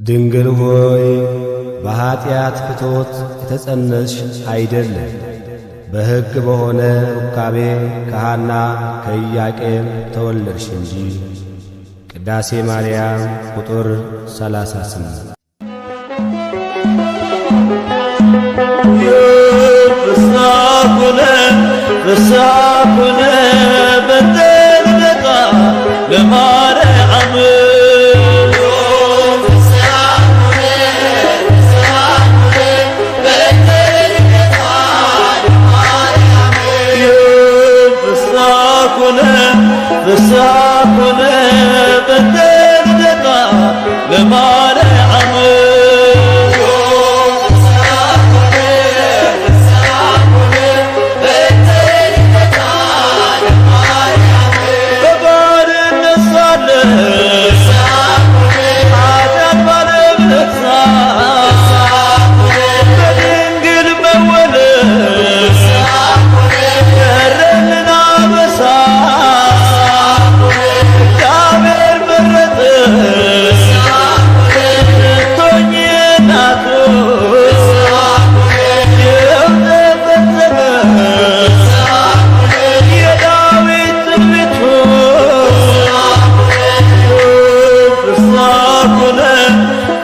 ድንግል ሆይ በኀጢአት ፍቶት የተጸነስሽ አይደለም፣ በሕግ በሆነ ሩካቤ ከሐና ከኢያቄም ተወለድሽ እንጂ። ቅዳሴ ማርያም ቁጥር 38 ፍሳኩነ በተልደቃ ለማርያም ፍሳኩነ በተልደቃ ለማርያም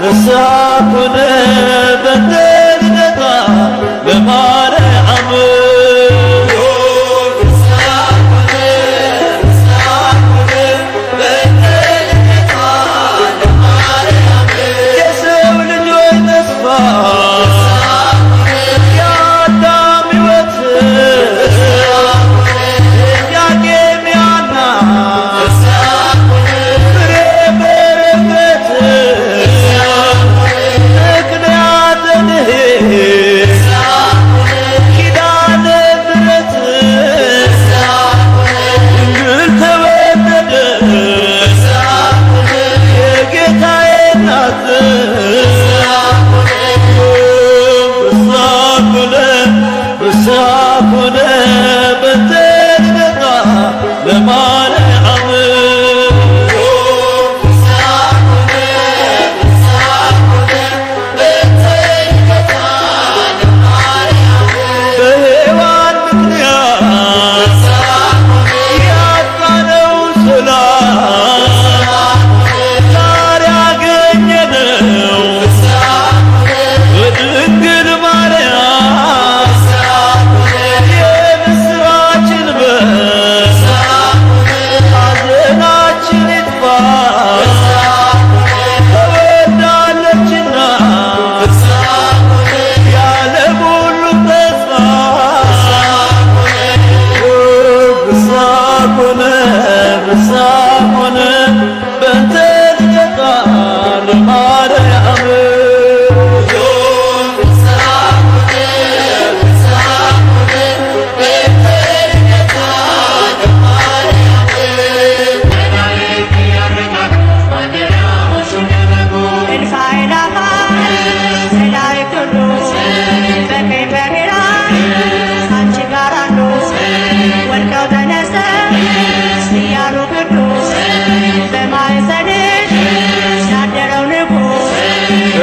ፍሳኩነ በተልደቃ ለማርያም የሰው ልጆች ተስፋ የአዳም ሕይወት ኢያቄም ሐና ፍሬ በረከት ኪዳነ ምሕረት ድንግል ተወለደች የጌታዬ እናት ፍሳኩነ በተልደቃ ለማርያም ፍሳኩነ በተልደቃ ለማርያም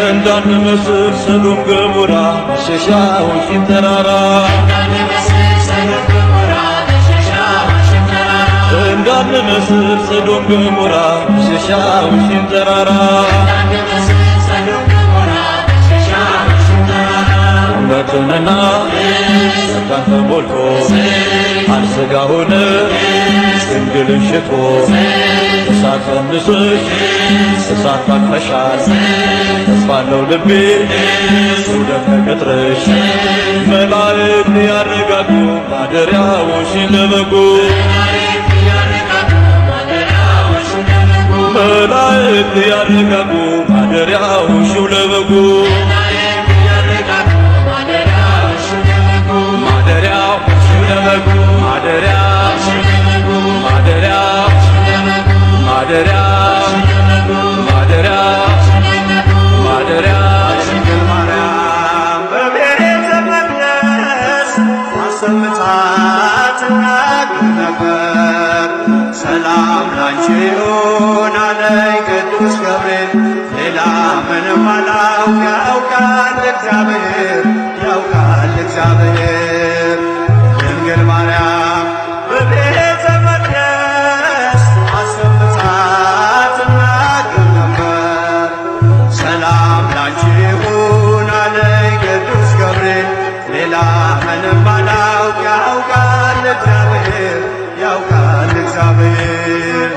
እንዳንመስል ሰዶም ገሞራ መሸሻዎችን ተራራ እንዳንመስል ሰዶም ገሞራ መሸሻዎችን ተራራ እውነትንና ጸጋን ተሞልቶ አንሥጋ ሆነ ድንግልን ሽቶ እሳት ቀንሰሽ እሳት ታቅፈሻል ተስፋለው ልቤ ውደት ከቅጥርሽ መላእክት ያረጋጉ ማደሪያዎሽን ለበጉ መላእክት ያረጋጉ ማደሪያዎሽን ለበጉ ማደሪያዎሽን ለበጉ ማደሪያዎሽን ለበጉ ማደሪያ ድንግል ማርያም በቤተ መቅደስ አሰምታ ትናገር ነበር። ሰላም ላንቺ ይሁን አለኝ ቅዱስ ገብርኤል ሌላ ምንም አላውቅ ያውቃል እግዚአብሔር ያውቃል እግዚአብሔር። ድንግል ማርያም በቤተ መቅደስ አሰምታ ትናገር ነበር። ሰላም ላንቺ ይሁን አለኝ ቅዱስ ገብርኤል ሌላ ምንም አላውቅ ያውቃል እግዚአብሔር ያውቃል እግዚአብሔር።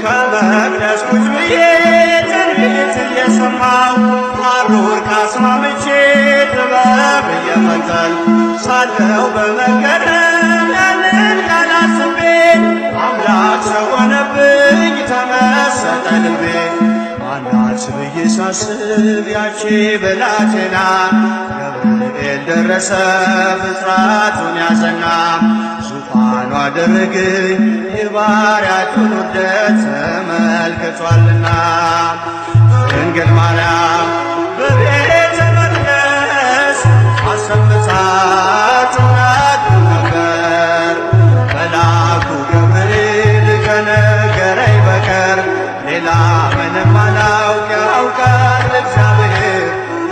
ከመቅደስ ቁጭ ብዬ ትንቢት እየሰማሁ ሐሩር ካስማምቼ ጥበብ እየፈተልኩ ሳለሁ በመገረም ያንን ቃል አስቤ አምላክ ሰው ሆነብኝ ተመሰጠ ልቤ። ማናት ብዬ ሳስብ ያቺ ብላቴና ገብርኤል ደረሰ ብስራቱን ያዘና ዙፋኑ አደረገኝ የባሪያቱን ውርደት ተመልክቷልና። ድንግል ማርያም በቤተ መቅደስ አሰምታ ትናገር ነበር። መልአኩ ገብርኤል ከነገረኝ በቀር ሌላ ምንም አላውቅ ያውቃል እግዚአብሔር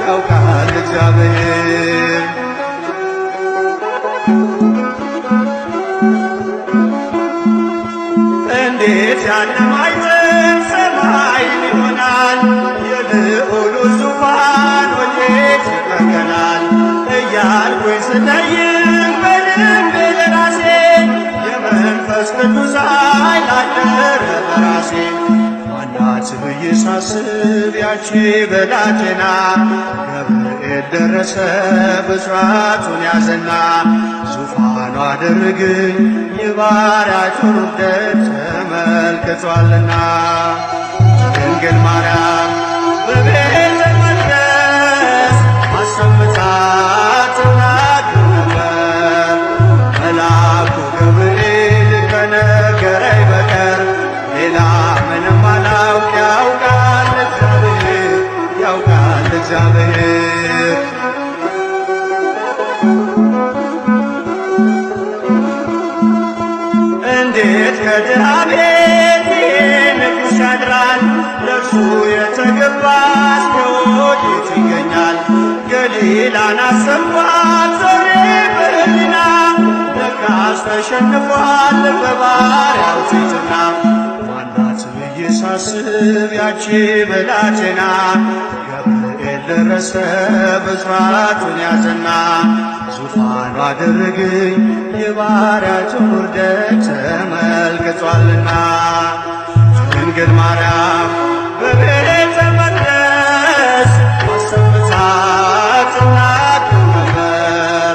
ያውቃል እግዚአብሔር። እንዴት ያለ ማዕዘን ሰማይ ይሆናል የልዑሉ ዙፋን ወዴት ይተከላል እያልኩኝ ስጠይቅ በልቤ ለራሴ የመንፈስ ቅዱስ ኃይል አደረ በራሴ። ማናት ብዬ ሳስብ ያቺ ብላቴና ገብርኤል ደረሰ ብስራቱን ያዘና ዙፋኑ አደረገኝ የባሪያቱን ውርደት ተመልክቷልና። ድንግል ማርያም በቤተ መቅደስ አሰምታ ትናገር ነበር። መልአኩ ገብርኤል ከነገረኝ በቀር ሌላ ምንም አላውቅ ያውቃል እግዚአብሔር ያውቃል እግዚአብሔር። እንዴት ከድሃ ቤት ንጉሥ ያድራል ለእርሱ የተገባስ ከወዴት ይገኛል? ገሊላን አሰብኳት ዞሬ በሕሊና ለካስ ተሸንፏል በባሪያው ትሕትና። ማናት ብዬ ሳስብ ያቺ ብላቴና ገብርኤል ደረሰ ብስራቱን ያዘና ዙፋኑ አደረገኝ የባሪያቱን ውርደት ተመልክቷልና። ድንግል ማርያም በቤተ መቅደስ አሰምታ ትናገር ነበር።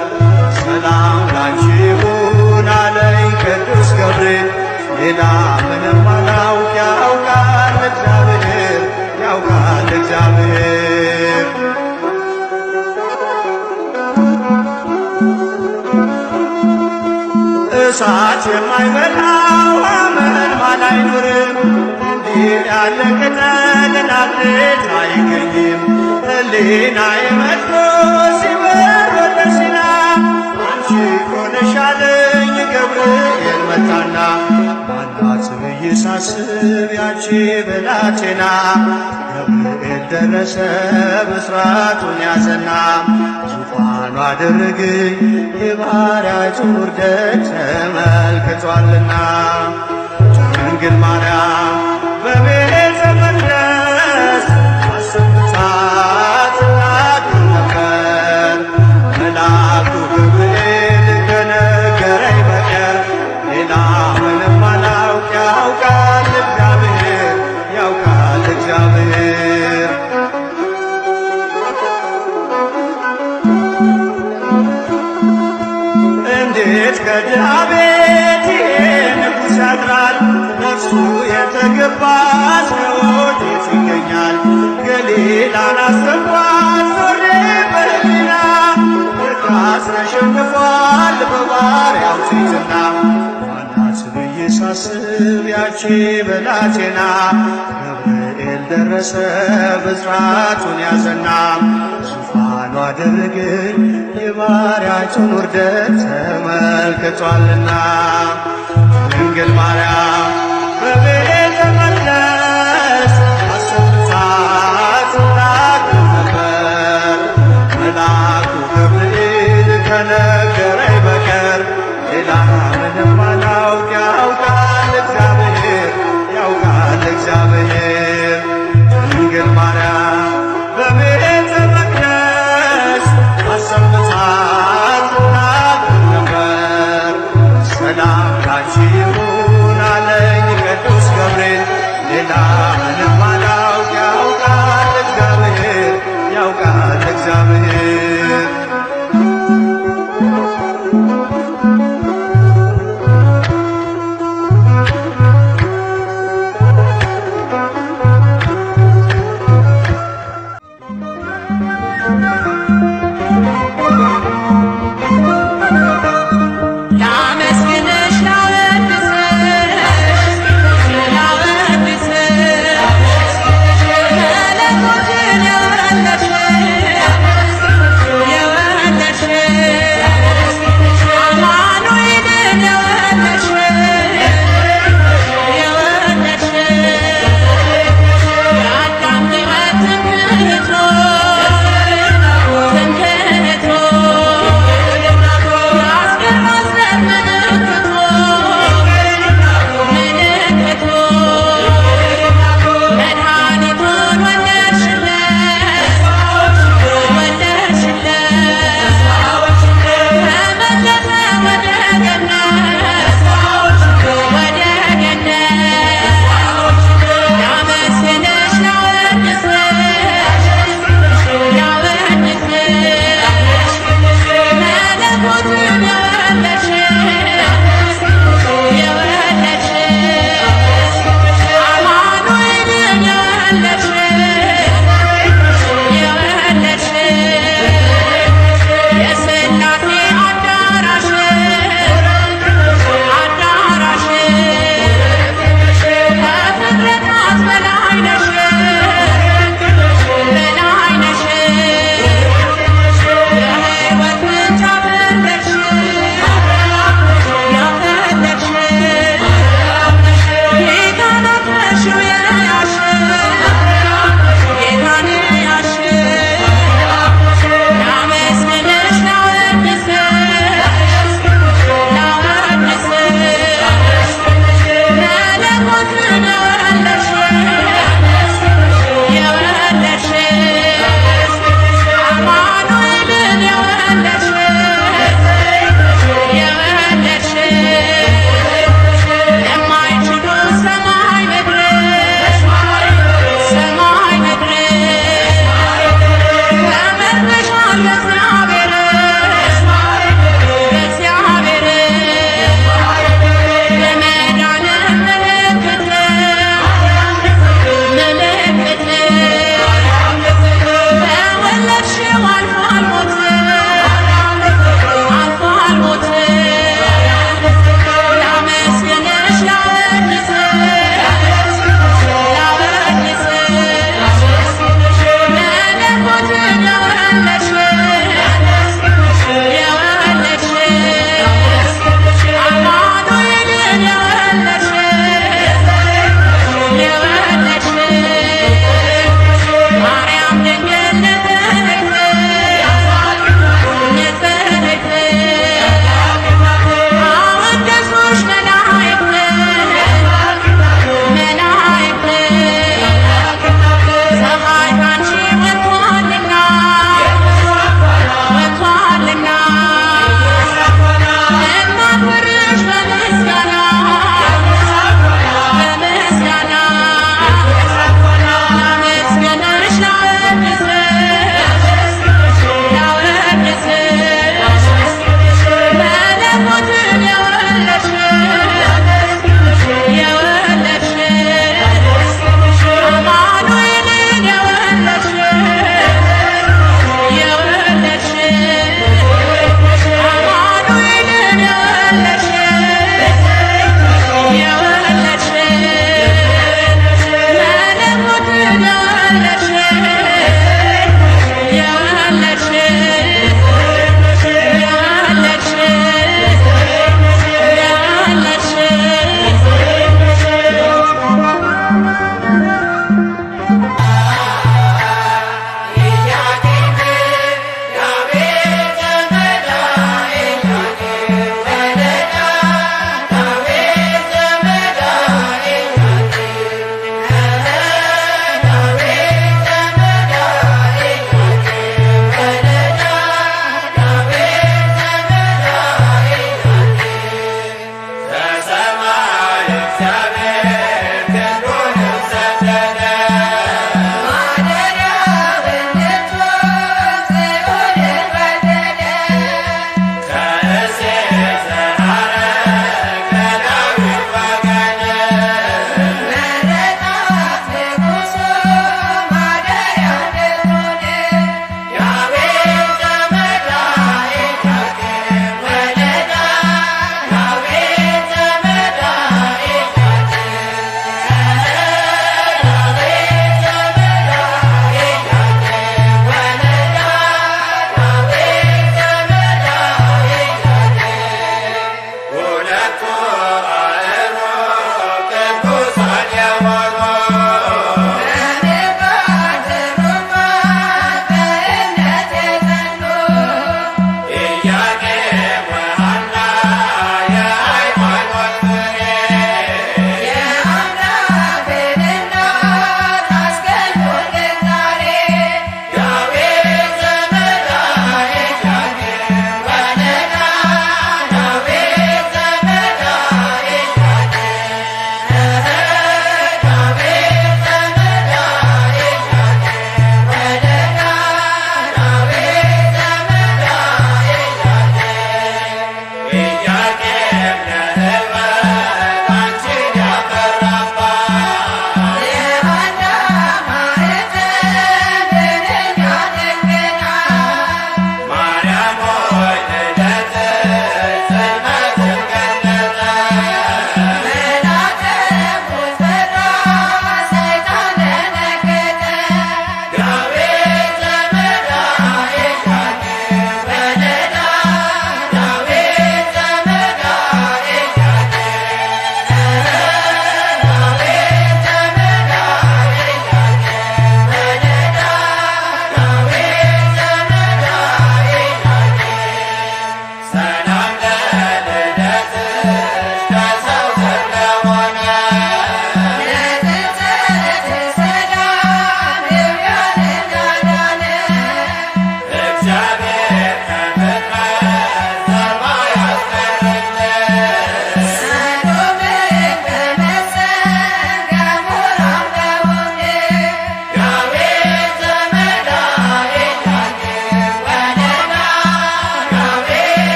ሰላም ላንቺ ይሁን አለኝ ቅዱስ ገብርኤል ሌላ ምንም አላውቅ ያውቃል እግዚአብሔር ያውቃል እግዚአብሔር። እሳት የማይበላው አመልማል አይኖርም እንዲህ ያለ ቅጠል ናፍሬት አይገኝም። ሕሊናዬ መጥቶ ሲበር ወደ ሲና አንቺ እኮ ነሽ አለኝ ገብርኤል መጣና። ማናት ብዬ ሳስብ ያቺ ብላቴና ገብርኤል ደረሰ ብስራቱን ያዘና ዙፋኑ አደረገኝ የባሪያቱን ውርደት ተመልክቷልና። ድንግል ማርያም በቤተ መቅደስ አሰምታ ትናገር ነበር። መልአኩ ገብርኤል ከነገረኝ በቀር ሌላ ምንም አላውቅ ያውቃል እግዚአብሔር ያውቃል እግዚአብሔር። እንዴት ከድሃ ቤት ንጉሥ ያድራል ለእርሱ የተገባስ ከወዴት ይገኛል? ገሊላን አሰብኳት ዞሬ በሕሊና ለካስ ተሸንፏል በባሪያው ትሕትና። ማናት ብዬ ሳስብ ያቺ ብላቴና ገብርኤል ደረሰ ብስራቱን ያዘና ዙፋኑ አደረገኝ የባሪያቱን ውርደት ተመልክቷልና። ድንግል ማርያም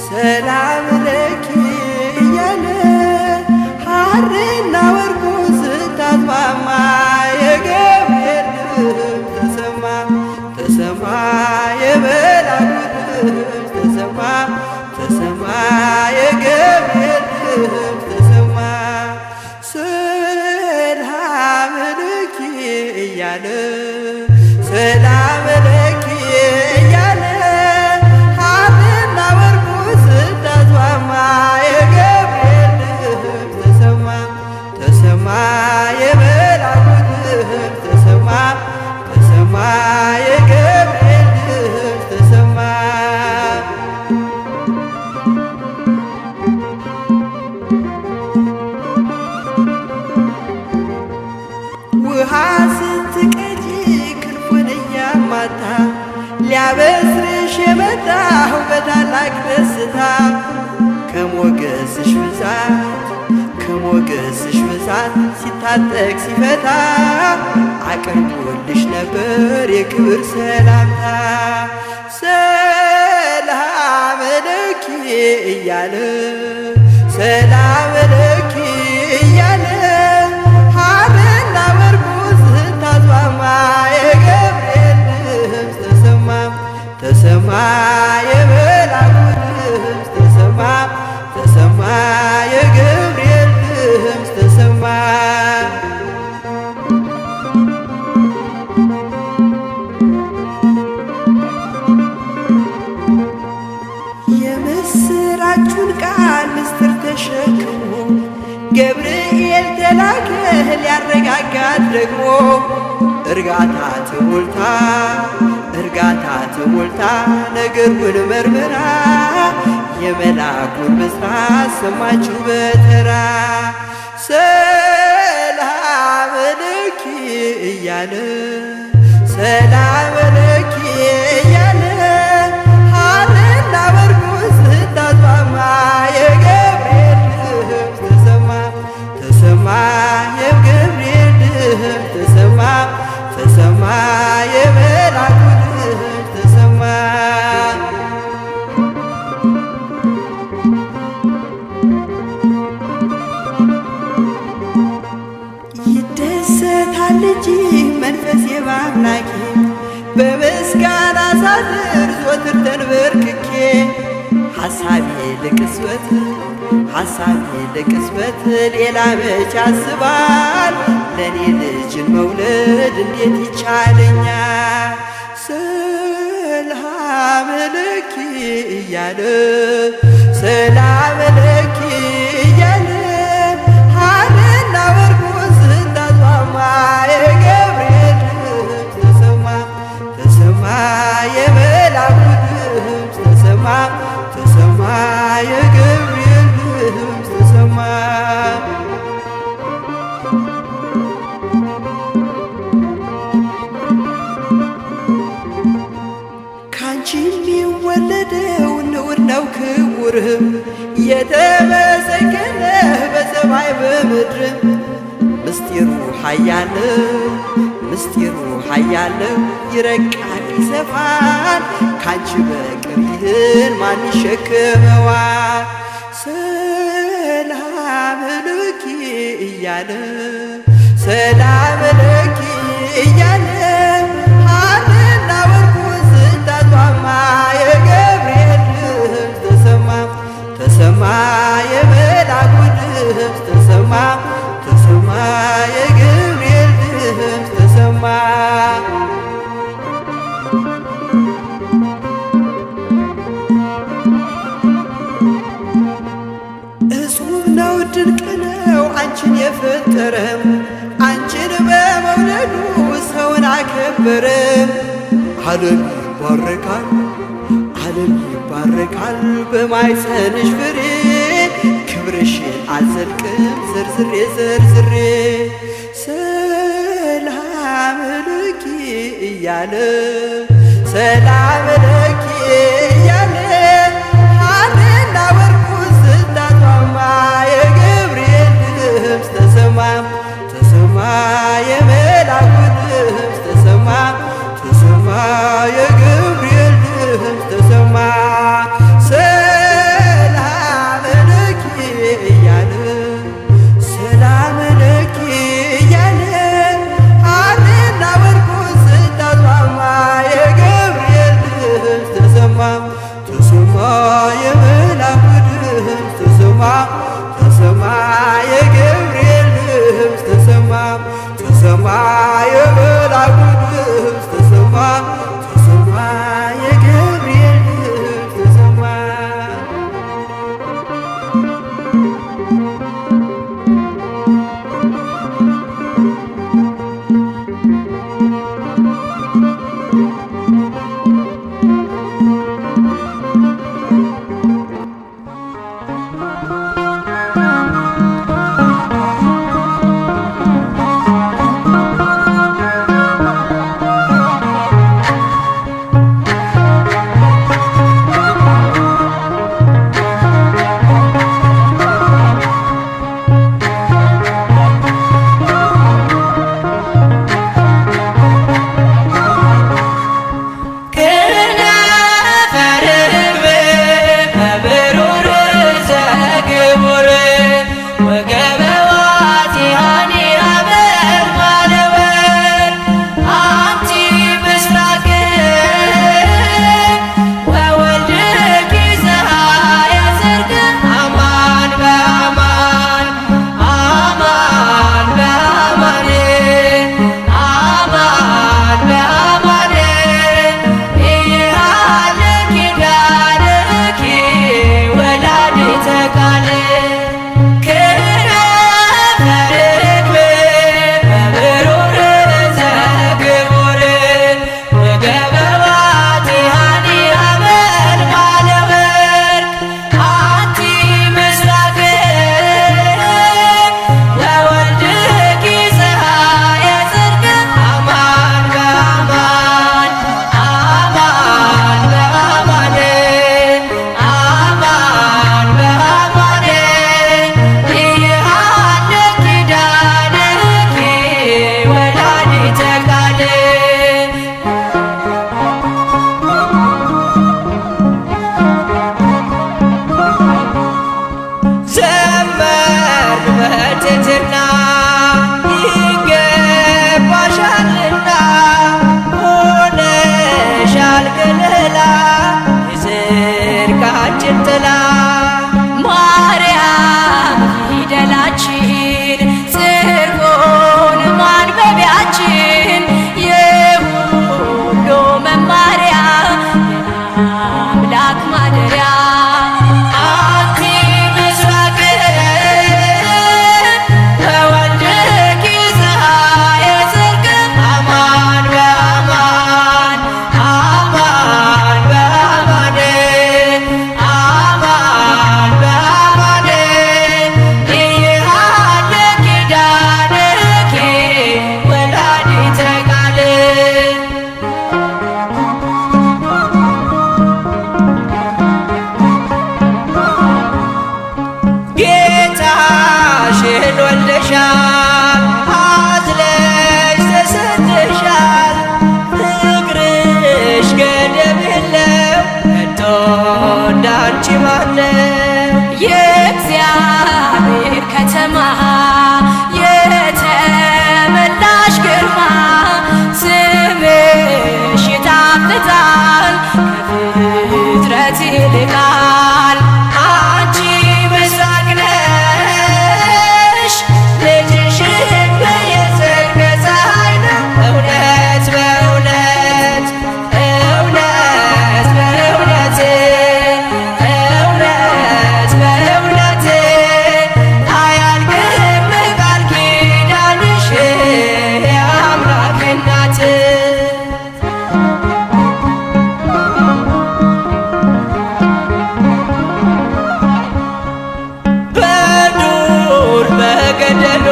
ሰላም ለኪ እያለ ሐርና ወርቁ ስታስማማ የገብርኤል ድምፅ ተሰማ ተሰማ የመላኩ ድምፅ ተሰማ ተሰማ የገብርኤል ድምፅ ተሰማ ሰላም ለኪ እያለ ሰላም ለኪ እያለ ሐርና ወርቁ ስታስማማ የገብርኤል ድምፅ ተሰማ ተሰማ የመላኩ ድምፅ ተሰማ ተሰማ የገብርኤል ድምፅ ተሰማ ውሃ ስትቀጂ ክንፉን እያማታ ሊያበስርሽ የመጣሁ በታላቅ ደስታ ከሞገስሽ ብዛት ሲታጠቅ ሲፈታ አቅርቦልሽ ነበር የክብር ሰላምታ ሰላም ለኪ እያለ ሰላም ለኪ እያለ ሐርና ወርቁ ስታስማማ የገብርኤል ድምፅ ተሰማ ተሰማ የመላኩ ድምፅ ተሰማ ተሰማ የገብርኤል ድምፅ ተሰማ የምስራቹን ቃል ምስጢር ተሸክሞ ገብርኤል ተላከ ሊያረጋጋት ደግሞ እርጋታ ተሞልታ ነገሩን መርምራ የመልአኩን ብስራት ሰማችሁ በተራ ሰላም ለኪ እያለ ሰላም ለኪ እያለ ሐርና ወርቁ ስታስማማ የገብርኤል ድምፅ ተሰማ ተሰማ የገብርኤል ድምፅ ተሰማ ተሰማ የመልአኩ ድምፅ ተሰማ ይደሰታል እንጂ መንፈሴ በአምላኬ በምስጋና ሳድር ዘወትር ተንበርክኬ ሐሳቤ ለቅጽበት ሌላ መች ያስባል ለኔ ልጅን መውለድ እንዴት ይቻለኛል ሰላም ለኪ እያለ ሰላም ለኪ እያለ ሐርና ወርቁ ስታስማማ የገብርኤል ድምፅ ተሰማ ተሰማ የመልአኩ ድምፅ ተሰማ ተሰማ የገብርኤል ድምፅ ተሰማ ካንቺ የሚወለደው ንዑድ ነው ክቡርም የተመሰገነ በሰማይ በምድርም ምስጢሩ ኃያለው ይረቃል ይሰፋል ካንቺ በቀር ይህን ማን ይሸከመዋል ሰላም ለኪ እያለ ሰላም ለኪ እያለ ሐርና ወርቁ ስታስማማ የገብርኤል ድምፅ ተሰማ ተሰማ የመልአኩ ድምፅ ተሰማ ተሰማ የገብርኤል ድምፅ ተሰማ እጹብ ነው ድንቅ ነው አንቺን የፈጠረም አንቺን በመውለዱ ሰውን አከበረም ዓለም ይባረካል በማኅፀንሽ ፍሬ ክብርሽን አልዘልቅም ዘርዝሬ ሰላም ለኪ እያለ ሰላም ለኪ እያለ ሐርና ወርቁ ስታስማማ የገብርኤል ድምፅ ተሰማ ተሰማ የመልአኩ ድምፅ ተሰማ ተሰማ የገብርኤል ድምፅ ተሰማ የልባችን ጥላ ማርያም ፊደላችን ጽርቦን ማንበቢያችን የሁሉ መማሪያ የአምላክ ማደሪያ አንቲ ምስራቅ በወልድኪ ፀሐየ ጽድቅ አማን በአማን አማን በአማን አማን በአማን ይሃለ ኪዳንኪ ወላዲተ ቃል ጌታሽን ወልደሻል አዝለሽ ተሰጥተሻል ፍቅርሽ ገደብ የለው ከቶ እንዳንቺ ማነው የእግዚአብሔር ከተማ የተመላሽ ግርማ ስምሽ ይጣፍጣል ከፍጥረት ይልቃል አንቺ ምስራቅ ነሽ ልጅሽን በየጽድቅ ፀሐይ ነው እውነት በእውነት እውነት በእውነት እውነት በእውነት አያልቅም ቃል ኪዳንሽ የአምላክ እናት በዱር በገደሉ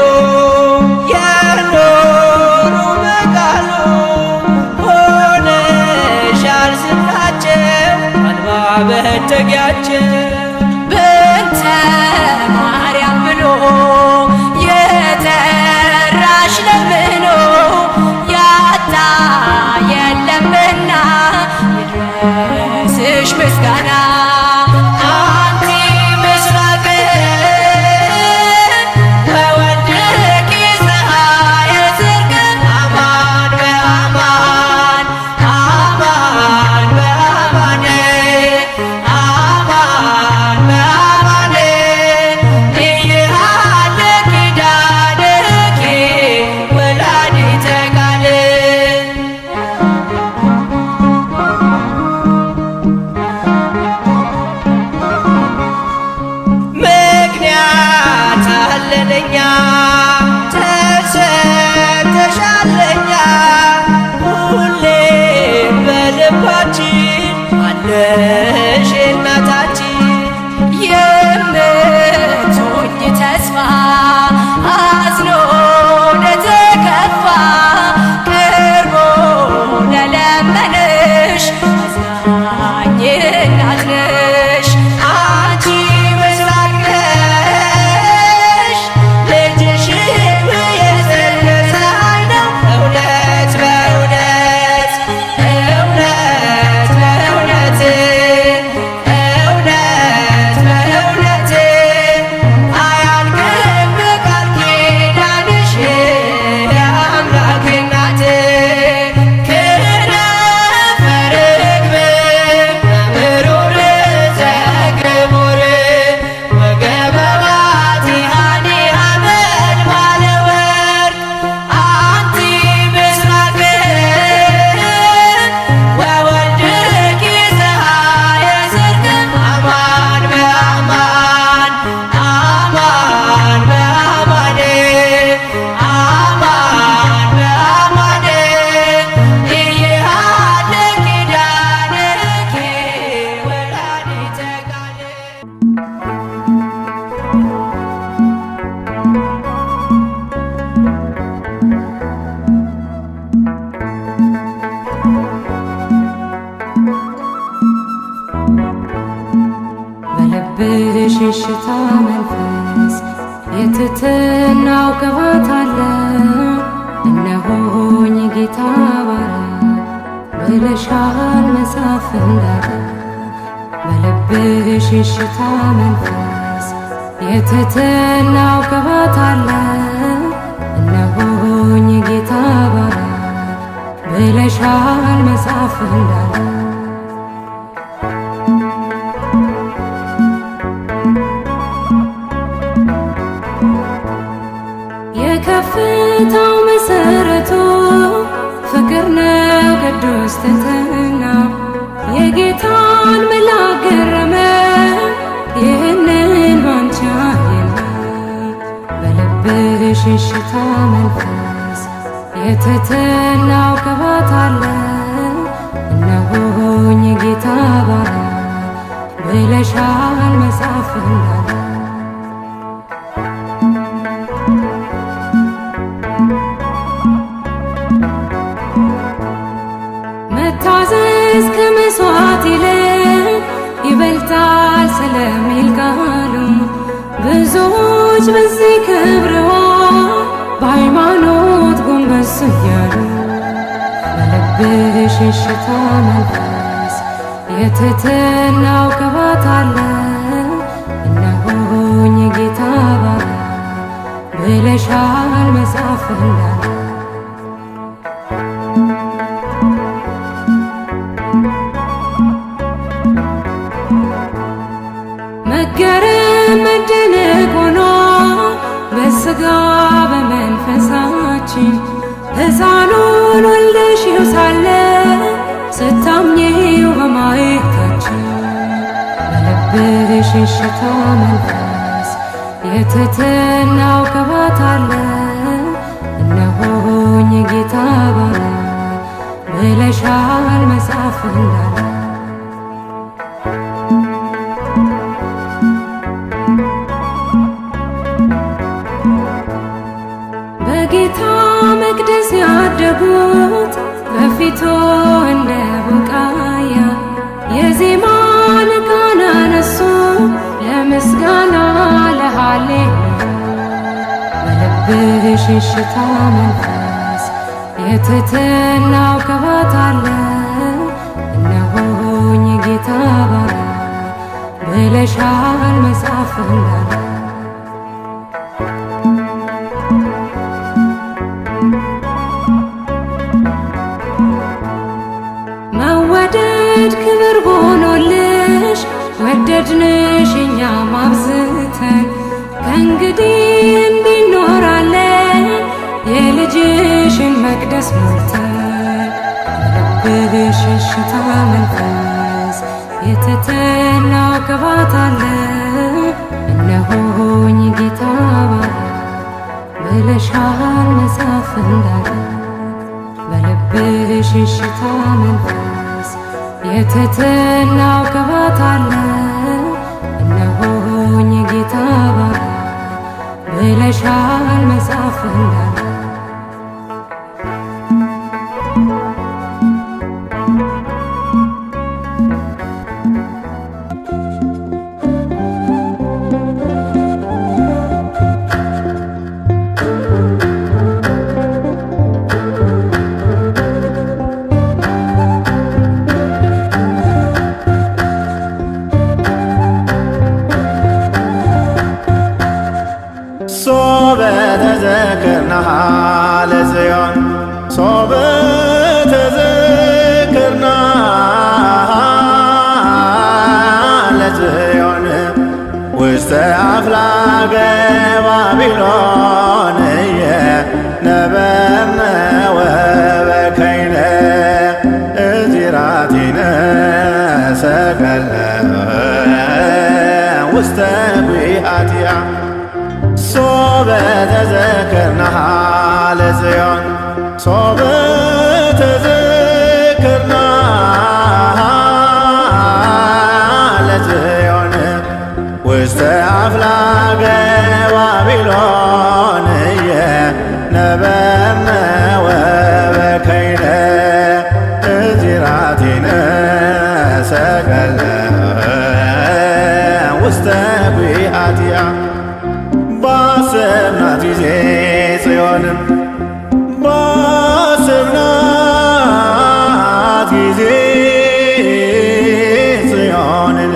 የኖሩ በቃሉ ሆነሻል ስፍራቸው አልባ መጠጊያቸው በእንተ ማርያም ብሎ የጠራሽ ለምኖ ያጣ የለምና ይድረስሽ ምስጋና አንቲ ምስራቅ በወልድኪ ፀሐየ ጽድቅ አማን በአማን አማን በአማን አማን በአማን ይሃለ ኪዳንኪ ወላዲተ ቃል ምክንያት አለንኛ ተሰጥተሻለኛ ሁሌም በልባችን አለሽ እናታችን የምትሆኝ ተስፋ አዝኖ ለተከፋ ቀርቦ ለለመነሽ አዛኝ እናት ነሽ አንቺ ምስራቅ ነሽ ልጅሽን በየጽድቅ ፀሐይ ነው እውነት በእውነት እውነት በእውነት እውነት በእውነት አያልቅም ቃል ኪዳንሽ የአምላክ እናት ክነፈ ርግብ ምሩር ዘክቡር ወገበ ባቲሃኒ አመድ ባለ ወርቅ አንቲ ምስራቅ ወወልድኪ ፀሐየ ጽድቅ አማን በአማን አማን በአማን አማን በአማን ይሃለ ኪዳንኪ ወላዲተ ቃል በልብሽ የሽታ መንፈስ የትትናው ቅባት አለ እነሆኝ ጌታ ባሪያ ብለሻል መጽሐፍ እንዳለ በልብሽ የሽታ መንፈስ የትትናው ቅባት አለ እነሆኝ ጌታ ባሪያ ብለሻል መጽሐፍ እንዳለ የከፍታው መሰረቱ ፍቅር ነው ቅዱስ ትሕትና የጌታን መልአክ ገረመ ይህንን ባንቺ አየና በልብሽ የሽታ መንፈስ የትሕትናው ቅባት አለ እነሆኝ የጌታ ባሪያ ብለሻል መጽሐፍ እንዳለ መታዘዝ ከመሥዋዕት ይልቅ ይበልጣል ስለሚል ቃሉ ብዙዎች በዚህ ከብረዋል በሃይማኖት ጎንበስ እያሉ በልብሽ የሽታ መንፈስ የትሕትናው ቅባት አለ እነሆኝ የጌታ ባሪያ ብለሻል መጽሐፍ እንዳለ መገረም መደነቅ ሆኖ በሥጋ በመንፈሳችን ሕፃኑን ወልደሽው ሳለ ስታምኚው በማየታችን በልብሽ የሽታ መንፈስ የትሕትናው ቅባት አለ እነሆኝ የጌታ ባሪያ ብለሻል መጽሐፍ እንዳለ በጌታ መቅደስ ያደጉት በፊቱ እንደ ቡቃያ የዜማን ቃና ነሱ ለምስጋና ለሃሌሉያ በልብሽ የሽታ መንፈስ የትሕትናው ቅባት አለ እነሆኝ የጌታ ባሪያ ብለሻል መጽሐፍ እንዳለ መወደድ ክብር ሆኖልሽ ወደድንሽ እኛም አብዝተን ከእንግዲህ እንዲኖራለን የልጅሽን መቅደስ ሞልተን በልብሽ የሽታ መንፈስ የትሕትናው ቅባት አለ እነሆኝ ጌታ ባሪያ ብለሻል መጽሐፍ እንዳለ በልብሽ የሽታ መንፈስ የትሕትናው ቅባት አለ እነሆኝ ጌታ ባሪያ ብለሻል መጽሐፍ እንዳለ ሶበ ተዘክርናሃ ለጽዮን ሶበ ተዘክርናሃ ለጽዮን ውስተ አፍላገ ባቢሎን ነበርነ ወበከይነ እዚራቲነ ሰቀለ ውስተ ጒሃቲሃ ሶበ ተዘክርናሃ ለጽዮን ሶበ ተዘክርናሃ ለጽዮን ውስተ አፍላገ ባቢሎን ነበርነ ወበከይነ እዚራቲነ ሰቀለ ውስተ ጒሃቲሃ ባሰብናት ጊዜ ጽዮንም ባሰብናት ጊዜ ጽዮንን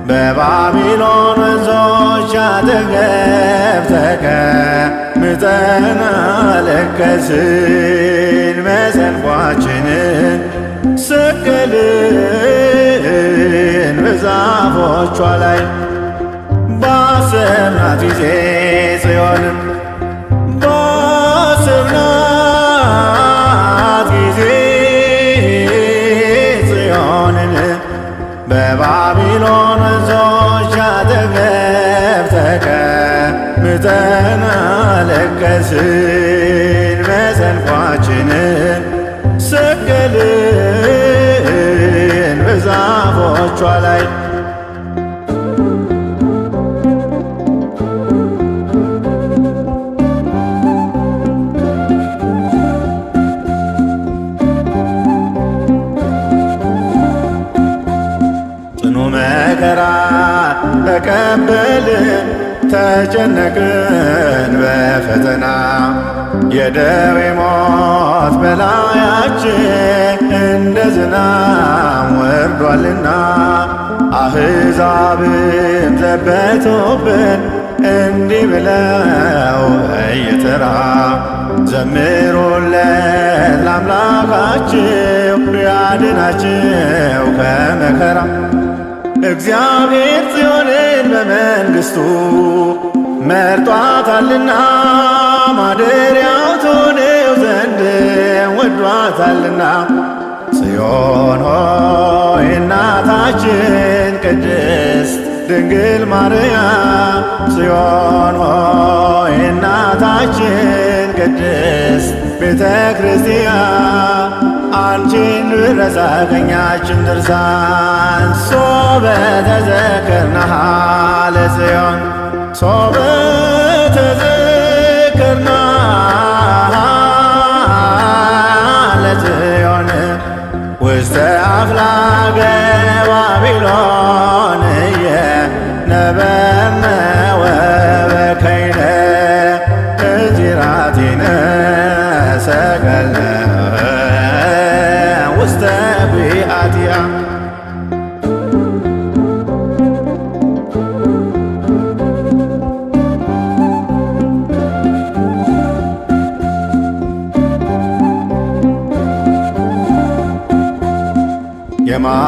በባቢሎን ወንዞች አጠገብ ተቀምጠን አለቀስን መሰንቋችንን ሰቀልን በዛፎቿ ላይ ባሰብናት ጊዜ ጽዮንም በባቢሎን ወንዞች አጠገብ ተቀምጠን አለቀስን። መሰንቋችንን ሰቀልን በዛፎቿ ላይ መከራ ተቀበልን ተጨነቅን በፈተና የደዌ ሞት በላያችን እንደ ዝናብ ወርዷልና አሕዛብም ዘበቱብን እንዲህ ብለው በየተራ ዘምሩለት ለአምላካችሁ ያድናችሁ ከመከራ እግዚአብሔር ጽዮንን በመንግሥቱ መርጧታልና ማደሪያው ትሆነው ዘንድ ወዷታልና። ጽዮን ሆይ እናታችን ቅድስት ድንግል ማርያም ጽዮን ሆይ እናታችን ቅድስት ቤተ ክርስቲያን አንቺን ብረሳ ቀኛችን ድርሳን ሶበ ተዘክርናሃ ለጽዮን ሶበ ተዘክርናሃ ለጽዮን ውስተ አፍላገ ባቢሎን ነበርነ ወበከይነ እዚራቲነ ሰቀልነ ውስተ ቢአትያ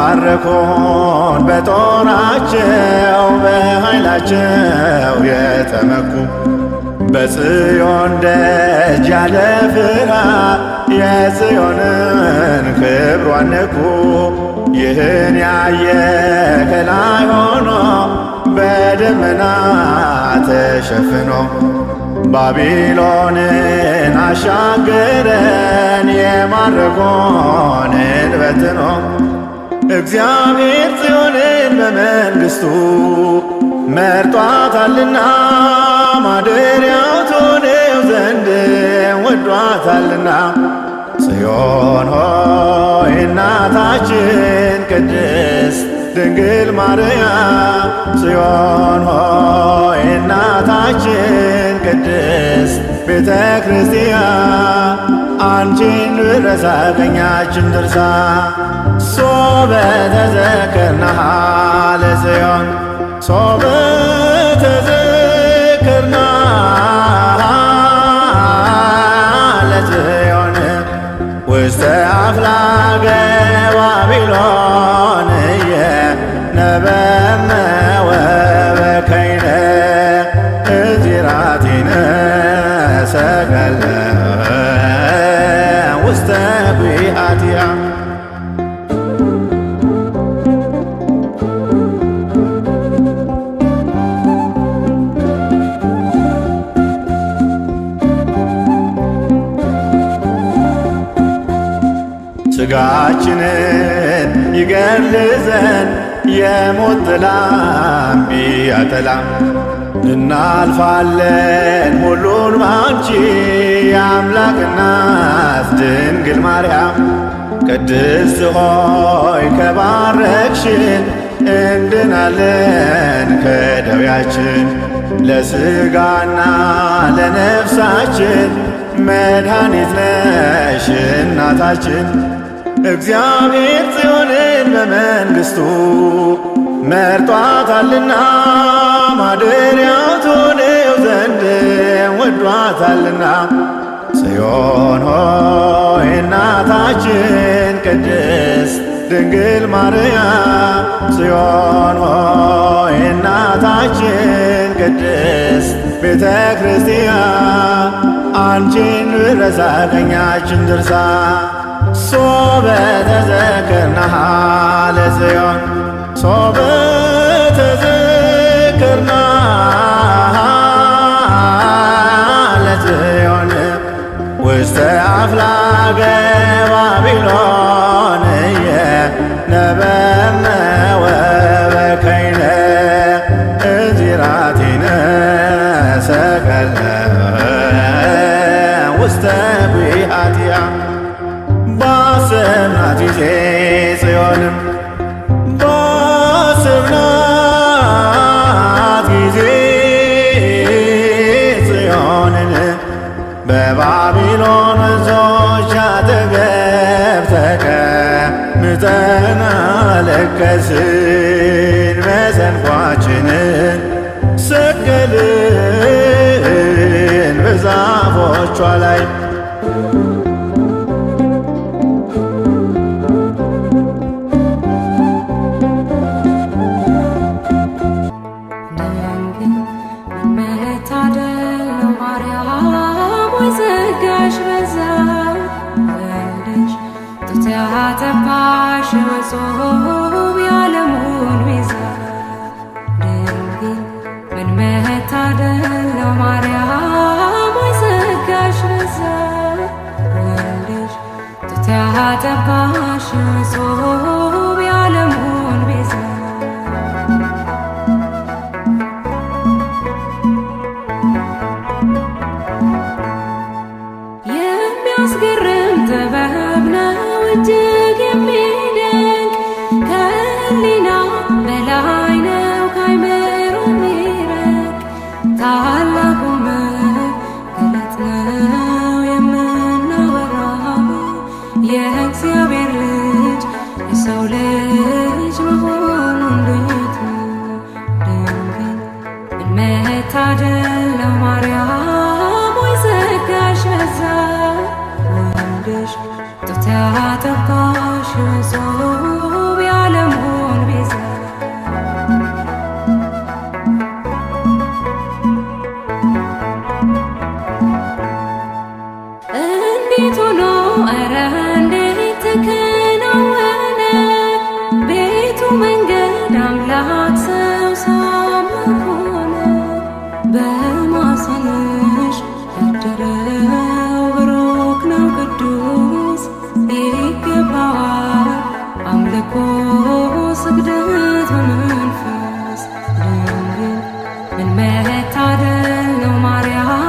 የማረኮን በጦራቸው በኃይላቸው የተመኩ በጽዮን ደጅ ያለ ፍርሃት የጽዮንን ክብሯን ነኩ። ይህን ያየ ከላይ ሆኖ በደመና ተሸፍኖ ባቢሎንን አሻገረን የማረኮንን በትኖ እግዚአብሔር ጽዮንን በመንግሥቱ መርጧታልና ማደሪያው ትሆነው ዘንድ ወዷታልና። ጽዮን ሆይ እናታችን ቅድስት ድንግል ማርያም ጽዮን ሆይ እናታችን ቅድስት ቤተ ክርስቲያን አንቺን ብረሳ ቀኛችን ድርሳ ሶበ ተዘክርናሃ ለጽዮን ሶበ ተዘክርናሃ ለጽዮን ውስተ አፍላገ ባቢሎን ነበርነ ወበከይነ እዚራቲነ ሰቀልነ ውስተ ቢአትያ ሥጋችንን ይገድል ዘንድ የሞት ጥላም ቢያጠላም እናልፋለን ሁሉን ባንቺ የአምላክ እናት ድንግል ማርያም ቅድስት ሆይ ከባረክሽን እንድናለን ከደዌያችን ለሥጋና ለነፍሳችን መድኃኒት ነሽ እናታችን። እግዚአብሔር ጽዮንን በመንግሥቱ መርጧታልና ማደሪያው ትሆነው ዘንድ ወዷታልና። ጽዮን ሆይ እናታችን ቅድስት ድንግል ማርያም ጽዮን ሆይ እናታችን ቅድስት ቤተ ክርስቲያን አንቺን ብረሳ ቀኛችን ድርሳ ሶበ ተዘክርናሃ ለጽዮን ሶበ ተዘክርና ለጽዮን ውስተ አፍላገ ባቢሎን ነበርነ ወበከይነ እዚራቲነ ሰቀለ ውስተ ጒሃቲሃ ባሰብናት ጊዜ ጽዮንም ባሰብናት ጊዜ ጽዮንን በባቢሎን ወንዞች አጠገብ ተቀምጠን አለቀስን። መሰንቋችንን ሰቀልን በዛፎቿ ላይ ያጠባሽ በጾም ያለሙን ቤዛ ድንግል ምን መታደል ነው ማርያም ወይዘጋሽ በዛ ወልደሽ ጡት ያጠባሽ በጾም ያለሙን ቤዛ የሚያስገርም ጥበብ ነው እጅግ የሚደንቅ ከህሊና በላይ ነው ካይምሮ የሚረቅ ታላቁ መገለጥ ነው የምናወራው የእግዚአብሔር ልጅ የሰው ልጅ መሆኑ እንዴት ነው ድንግል ምን መታደል ነው ማርያም ወይዘጋሽ በዛ ወልደሽ ጡት ያጠባሽ ጾም ያለሙን ቤዛ እንዴት ሆኖ ኧረ እንዴት ተከናወነ ቤቱ መንገድ አምላክ ሰው ሳምላክ ሆነ በማኅፀንሽ ያደረው ብሩክ ነው ቅዱስ ይገባዋል አምልኮ ስግደት በመንፈስ ድንግል ምን መታደል ነው ማርያም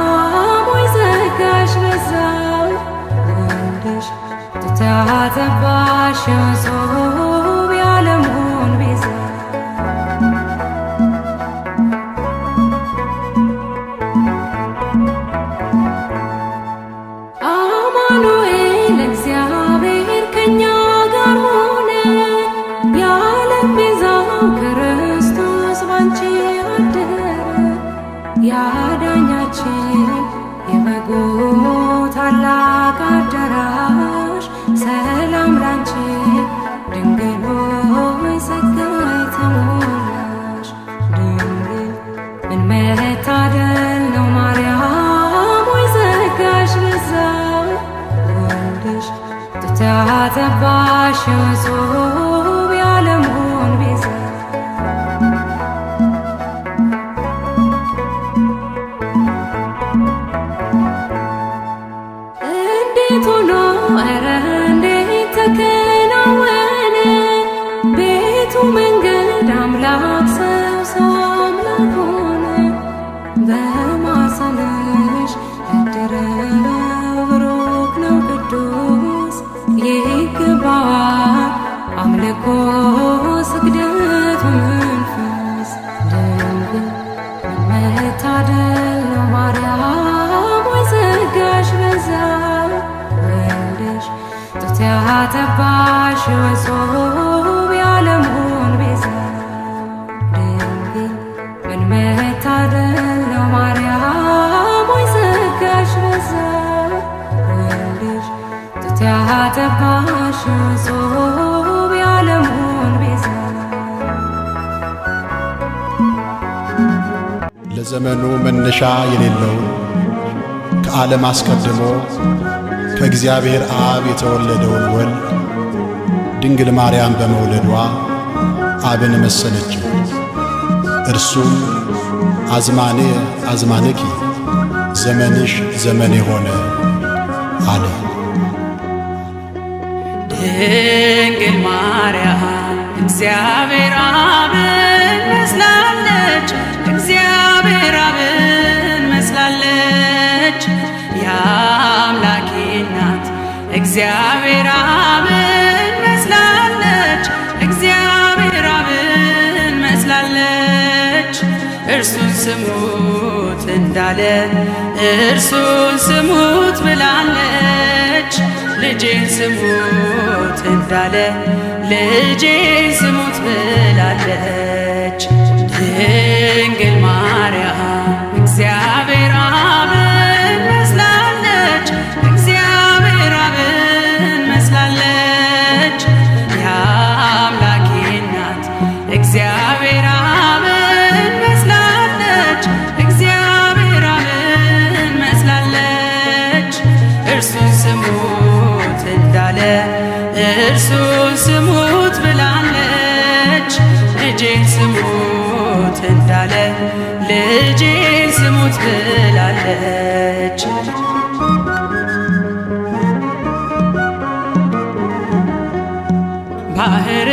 ወይዘጋሽ በዛ ወልደሽ ጡት ያጠባሽ ጾም ያለሙን ቤዛ አማኑኤል እግዚአብሔር ከኛ ጋር ሆነ የዓለም ቤዛው ክርስቶስ ባንቺ አደረ ያዳኛችን የበጉ ታላቅ አዳራሽ ሰላም ላንቺ ድንግል ሆይ ጸጋ የተሞላሽ ድንግል ምን መታደል ነው ማርያም ወይዘጋሽ በዛ ወልደሽ ጡት ያጠባሽ ጾም ያለሙን ቤዛ እንዴት ሆኖ ኧረ እንዴት ተከናወነ ቤቱ መንገድ አምላክ ሰው አምላክ ሆነ በማኅፀንሽ ያደረው ብሩክ ነው ቅዱስ ይገባዋል አምልኮ ስግደት በመንፈስ ድንግል ምን መታደል ነው ማርያም ወይዘጋሽ በዛ ወልደሽ ጡት ያጠባሽ ጾም ያለሙን ቤዛ ድንግል ምን መታደል ነው ማርያም ወይዘጋሽ በዛ ወልደሽ ጡት ያጠባሽ ጾም ያለሙን ቤዛ ለዘመኑ መነሻ የሌለው ከዓለም አስቀድሞ ከእግዚአብሔር አብ የተወለደውን ወልድ ድንግል ማርያም በመውለዷ አብን መሰለችው። እርሱም አዝማኔ አዝማንኪ ዘመንሽ ዘመኔ ሆነ አለ። ድንግል ማርያም እግዚአብሔር አብን መስላለች፣ እግዚአብሔር አብን መስላለች። የአምላኬ እናት እግዚአብሔር አብን መስላለች፣ እግዚአብሔር አብን መስላለች። እርሱን ስሙት እንዳለ እርሱን ስሙት ብላለች። ልጄን ስሙት እንዳለ ልጄን ስሙት ብላለች። ድንግል ማርያም እግዚአብሔር አብን መስላለች፣ እግዚአብሔር አብን መስላለች። የአምላኬ እናት እግዚአብሔር አብን መስላለች፣ እግዚአብሔር አብን መስላለች። እርሱን ስሙት እንዳለ እርሱን ስሙት ብላለች። ልጄን ስሙት እንዳለ ልጄን ስሙት ብላለች። ባህር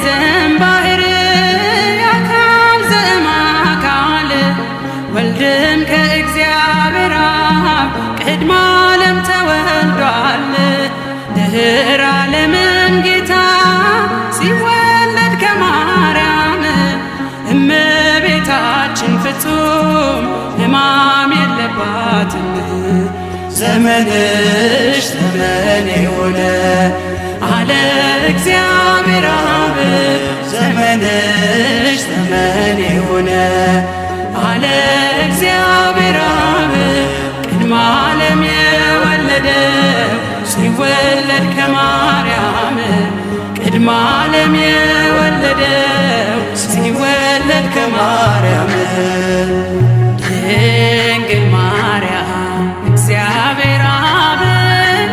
ዘእምባሕር አካል ዘእምአካል ወልድም ከእግዚአብሔር አብ ቅድመ ዓለም ተወልዷል። ድኅረ ዓለምም ጌታ ሲወለድ ከማርያም እመቤታችን ፍጹም ሕማም የለባትም። ዘመንሽ ዘመኔ ሆነ አለ እግዚአብሔር አብ። ዘመንሽ ዘመኔ ሆነ አለ እግዚአብሔር አብ። ቅድመ ዓለም የወለደው ሲወለድ ከማርያም ቅድመ ዓለም የወለደው ሲወለድ ከማርያም። ድንግል ማርያም እግዚአብሔር አብን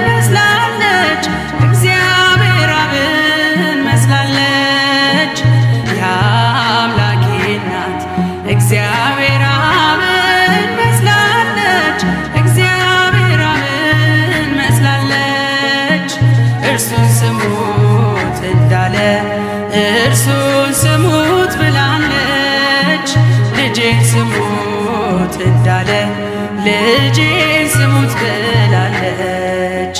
መስላለች፣ እግዚአብሔር አብን መስላለች። የአምላኬ እናት እግዚአብሔር አብን መስላለች፣ እግዚአብሔር አብን መስላለች። እርሱን ስሙት እንዳለ እርሱን ስሙት ብላለች። ልጄን ስሙት እንዳለ ልጄን ስሙት ብላለች።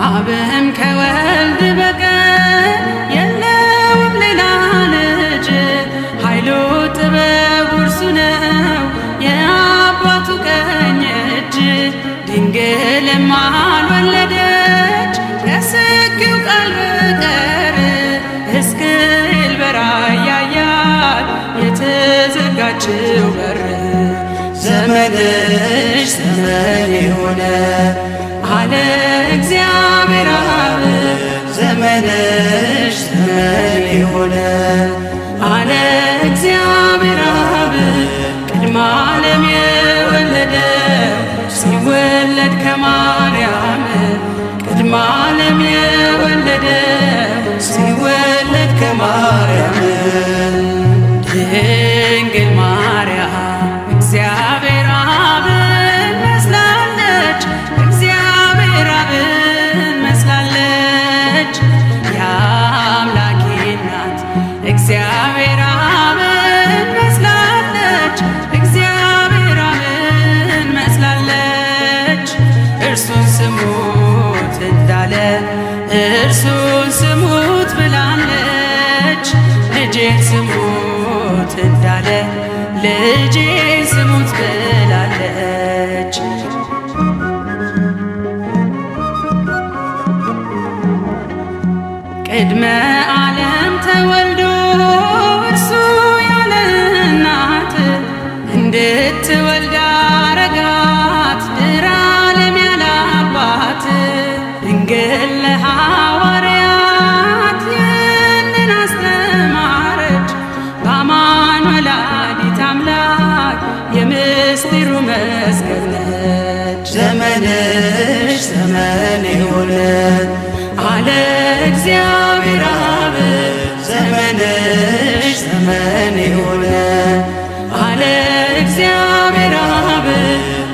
አብም ከወልድ በቀር የለውም ሌላ ልጅ። ኃይሉ ጥበቡ እርሱ ነው የአባቱ ቀኝ እጅ። ድንግልም አልወለደች ከስጊው ቃል በቀር። ሕዝቅኤል በራእይ ያያት የተዘጋችው በር። ዘመንሽ ዘመኔ ሆነ አለ እግዚአብሔር አብ። ዘመንሽ ዘመኔ ሆነ አለ እግዚአብሔር አብ። ቅድመ ዓለም የወለደው ሲወለድ ከማርያም ቅድመ ዓለም የወለደው ሲወለድ ከማርያም። ድንግል ማርያም እግዚአብሔር አብን መስላለች፣ እግዚአብሔር አብን መስላለች። የአምላኬ እናት እግዚአብሔር አብን መስላለች፣ እግዚአብሔር አብን መስላለች። እርሱን ስሙት እንዳለ እርሱን ስሙት ብላለች። ልጄን ስሙት እንዳለ ልጄን ስሙት ብላለች። ቅድመ ዓለም ተወልዶ እርሱ ያለ እናት እንድትወልድ አረጋት። ድኅረ ዓለም ያለ አባት ድንግል ለሐዋርያት ይህንን አስተማረች። በአማን ወላዲተ አምላክ የምስጢሩ መስገድ ነች። ዘመንሽ ዘመኔ ሆነ እግዚአብሔር አብ ዘመንሽ ዘመን የሆነ አለ እግዚአብሔር አብ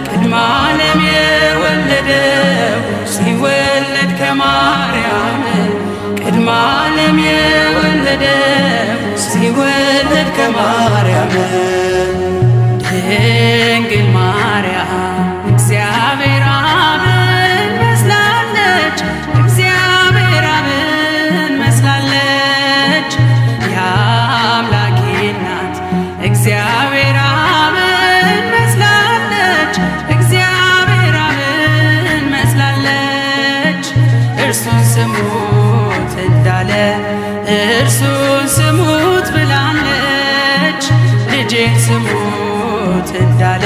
ቅድመ ዓለም የወለደው ሲወለድ ከማርያም ቅድመ ዓለም የወለደው ሲወለድ ከማርያም ድንግል ማርያም እግዚአብሔር አብን መስላለች እግዚአብሔር አብን መስላለች የአምላኬ እናት እግዚአብሔር አብን መስላለች እግዚአብሔር አብን መስላለች እርሱን ስሙት እንዳለ እርሱን ስሙት ብላለች ልጄን ስሙት እንዳለ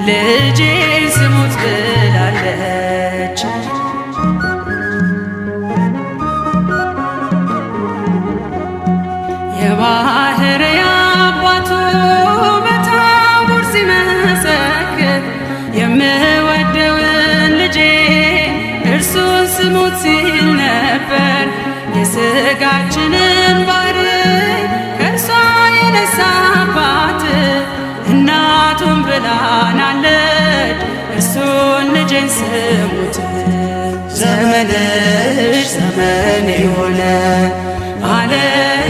ልጄን ስሙት ብላለች የባሕርይ አባቱ በታቦር ሲመሰክር የምወደውን ልጄ እርሱን ስሙት ሲል ነበር የሥጋችንን ባሕርይ ከእርሷ የነሳባት እናቱን ብላናለች እርሱን ልጄን ስሙት ዘመንሽ ዘመን የሆነ አለ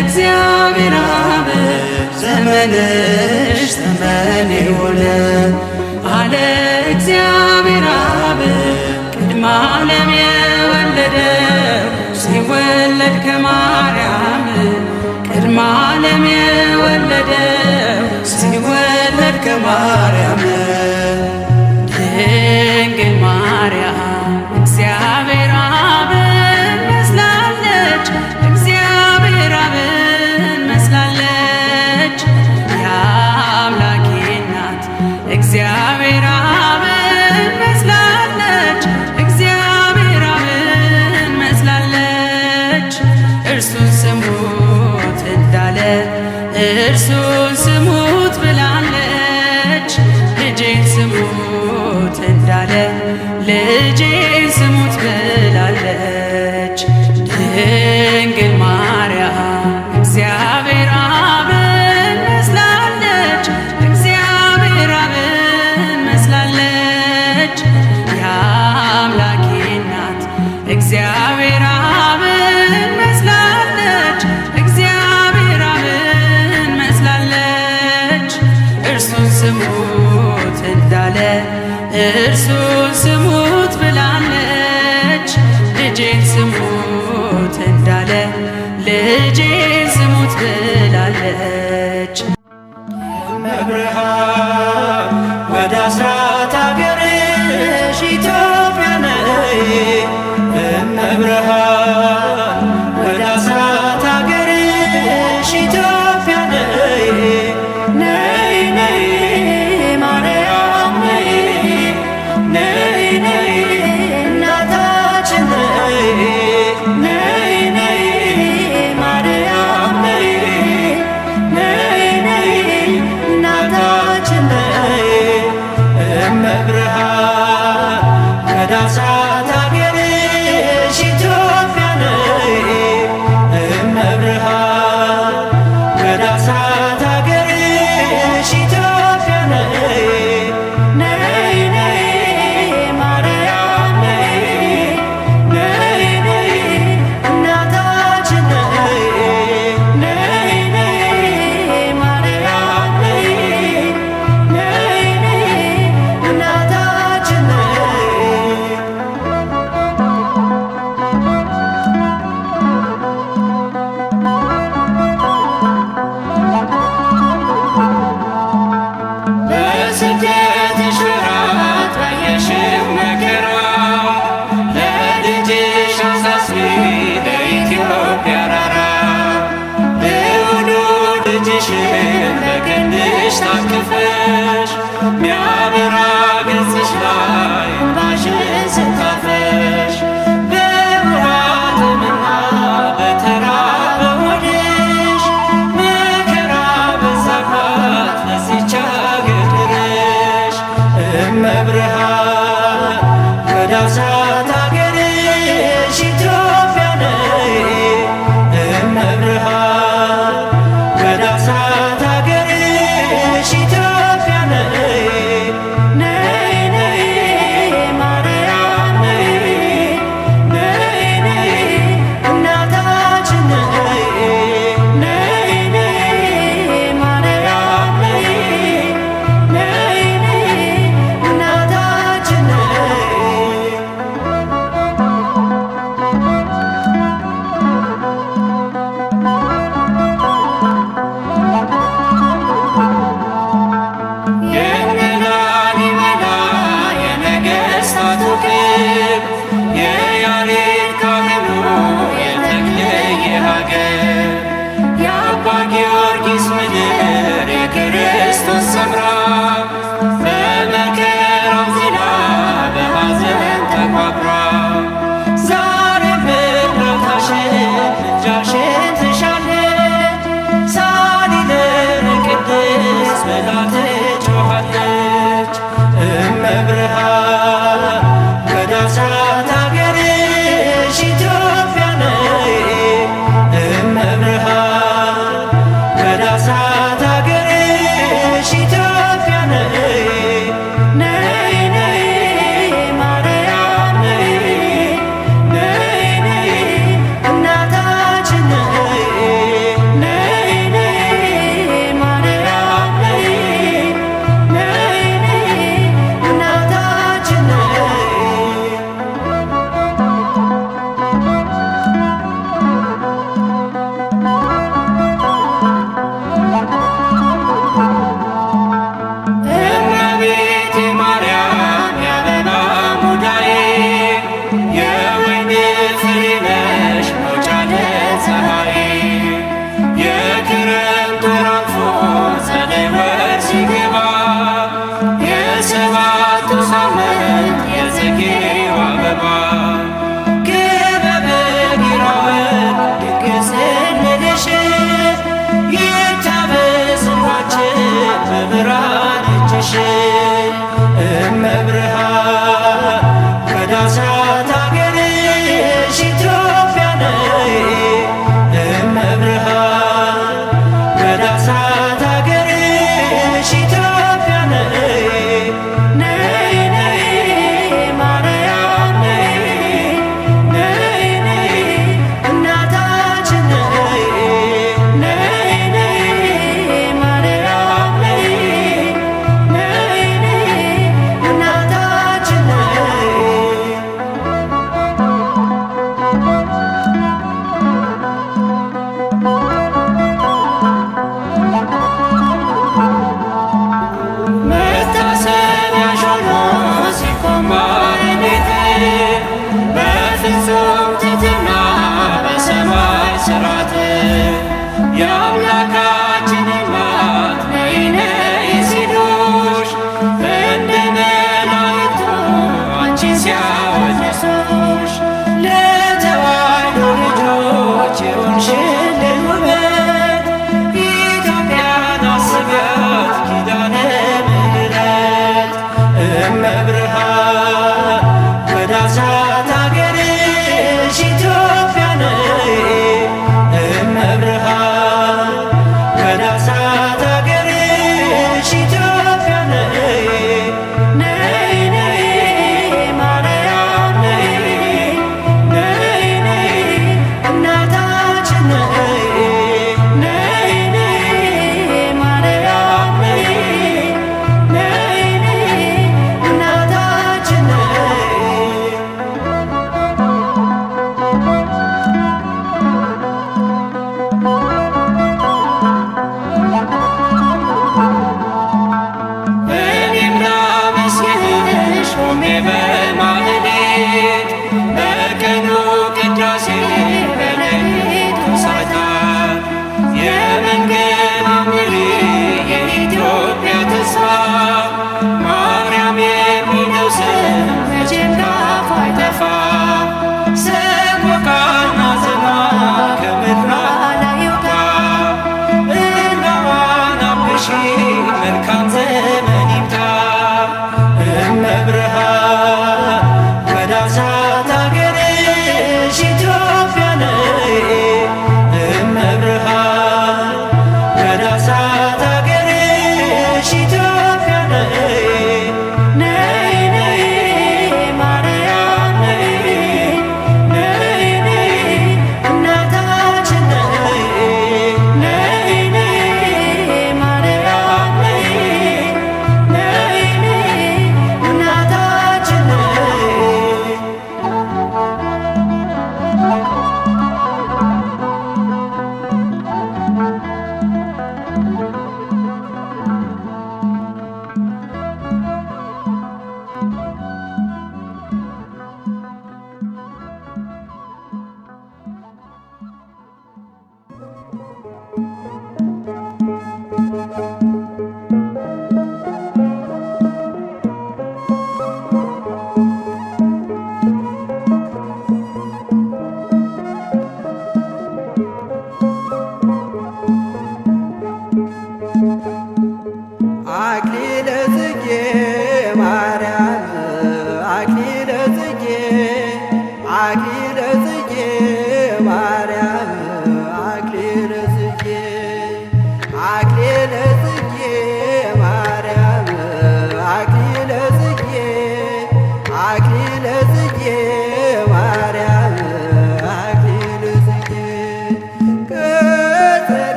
እግዚአብሔር አብ ዘመንሽ ዘመን የሆነ አለ እግዚአብሔር አብ ቅድመ ዓለም የወለደው ሲወለድ ከማርያም ቅድመ ዓለም የወለደው ሲወለድ ከማርያም ድንግል ማርያም እግዚአብሔር አብን መስላለች እግዚአብሔር አብን መስላለች የአምላኬ እናት እግዚአብሔር አብን መስላለች እግዚአብሔር አብን መስላለች እርሱን ስሙት እንዳለ እርሱን ስሙት ብላለች ልጄን ስሙት እንዳለ ልጄን ስሙት ብላለች ድንግል ማርያም እግዚአብሔር አብን መስላለች እግዚአብሔር አብን መስላለች የአምላኬ እናት እግዚአብሔር አብን መስላለች እግዚአብሔር አብን መስላለች እርሱን ስሙት እንዳለ እርሱን ስሙት ብላለች ልጄን ስሙት እንዳለ ልጄን ስሙት ብላለች መብርሃን ወደ አስራት አገርሽ ኢትዮጵያ ነይ እመብርሃን ወደ አስራት አገርሽ ኢትዮጵያ ነይ ነይ ነይ ማርያም ነይ ነይ ነይ እናታችን ነይ ነይ ነይ ማርያም ነይ ነይ ነይ እናታችን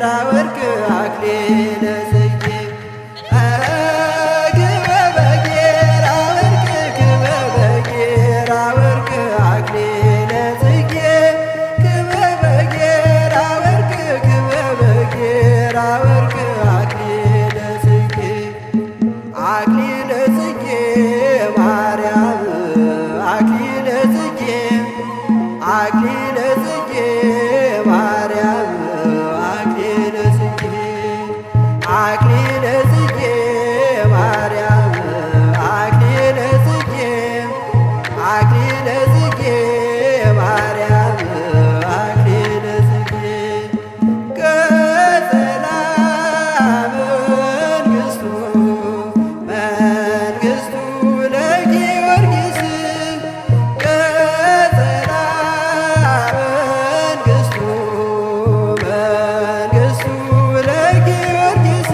በጌራ ወርቅ አክሊለ ጽጌ ክበበ ጌራ ወርቅ ክበበ ጌራ ወርቅ አክሊለ ጽጌ ክበበ ጌራ ወርቅ ክበበ ጌራ ወርቅ አክሊለ ጽጌ አክሊለ ጽጌ ማርያም አክሊለ ጽጌ አክሊለ ጽጌ ማርያም አክሊለ ጽጌ አክሊለ ጽጌ ማርያም አክሊለ ጽጌ አክሊለ ጽጌ ማርያም አክሊለ ጽጌ ቀጸላ መንግሥቱ መንግሥቱ ለጊዮርጊስ ቀጸላ መንግሥቱ መንግሥቱ ለጊዮርጊስ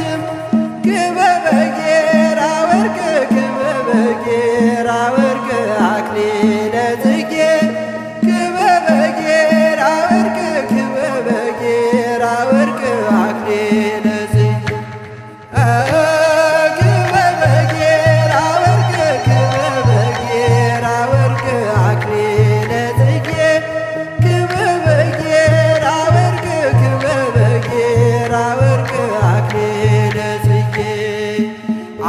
ክበበ ጌራ ወርቅ ክበበ ጌራ ወርቅ አክሊለ ጽጌ ክበበ ጌራ ወርቅ ክበበ ጌራ ወርቅ አክሊለ ጽጌ ክበበ ጌራ ወርቅ ክበበ ጌራ ወርቅ አክሊለ ጽጌ ክበበ ጌራ ወርቅ ክበበ ጌራ ወርቅ አክሊለ ጽጌ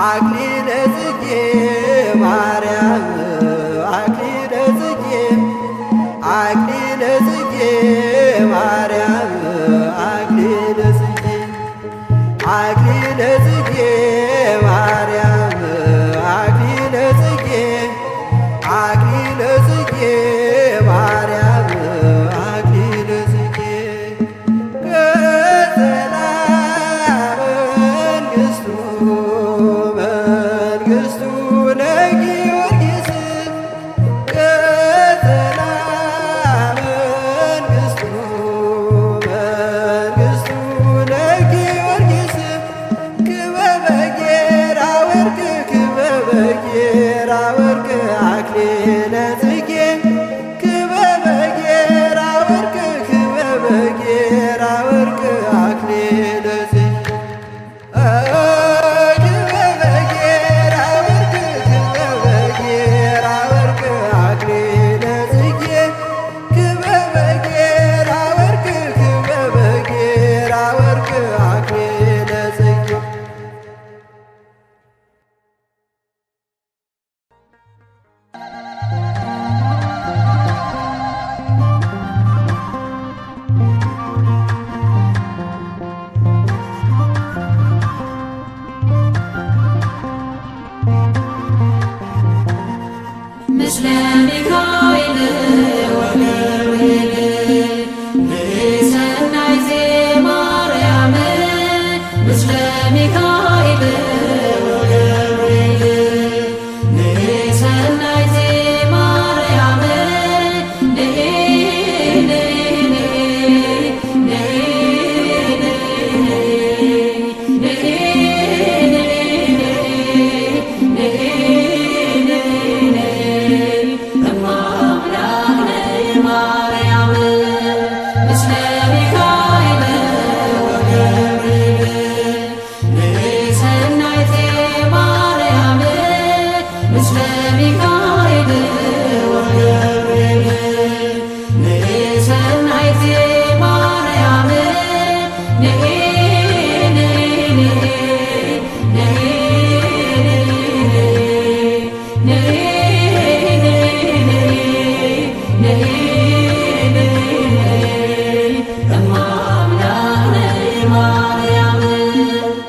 አክሊለ ጽጌ ማርያም አክሊለ ጽጌ አክሊለ ጽጌ ማርያም አክሊለ ጽጌ አክሊለ ጽጌ ማርያም አክሊለ ጽጌ አክሊለ ጽጌ ማርያም አክሊለ ጽጌ ቀጸላ መንግሥቱ መንግሥቱ ለጊዮርጊስ ቀጸላ መንግሥቱ መንግሥቱ ለጊዮርጊስ ክበበ ጌራ ወርቅ ክበበ ጌራ ወርቅ አክሊለ ጽጌ ክበበ ጌራ ወርቅ ክበበ ጌራ ወርቅ አክሊለ ጽጌ ክበበ ጌራ ወርቅ ክበበ ጌራ ወርቅ አክሊለ ጽጌ ክበበ ጌራ ወርቅ ክበበ ጌራ ወርቅ አክሊለ ጽጌ ምስለ ሚካኤል ወገብርኤል ንሰናይ ዘማርያም ምስለ ሚካኤል ወገብርኤል ንሰናይ ዘማርያም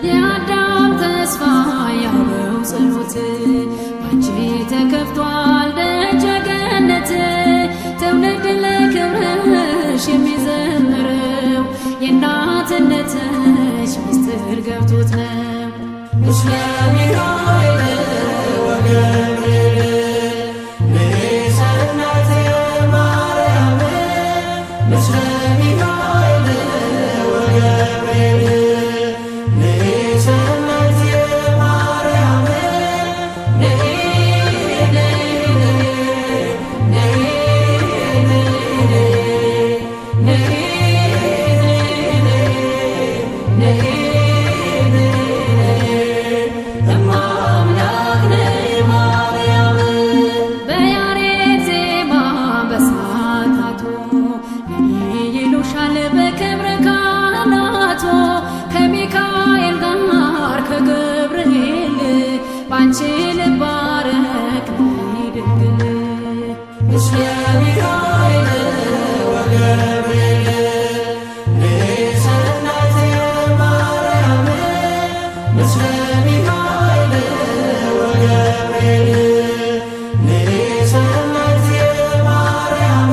የአዳም ተስፋ ያበው ጸሎት ባንቺ ተከፍቷል ደጀ ገነት ትውልድ ለክብርሽ የሚዘምረው የእናትነትሽ ምስጢር ገብቶት ነው። ምስለ ሚካኤል ወገብርኤል ንሰናይ ዘማርያም ምስለ ሚካኤል ወገብርኤል ንሰናይ ዘማርያም ባንቺ ልባረክ ድንግል ምስለ ሚካኤል ወገብርኤል ሰናይት ማርያም ምስለ ሚካኤል ወገብርኤል ሰናይት ማርያም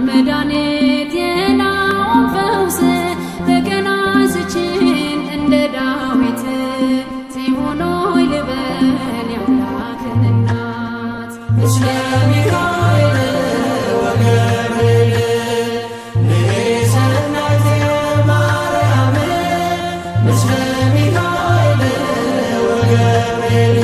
መድኃኒት የናውን ፈውስ ተገናዝችን እንደ ዳዊት ጽዮን ሆይ ልበል የአምላክን እናት ምስለ ሚካኤል ወገብርኤል ሰናይት ማርያም ምስለ ሚካኤል ወገብርኤል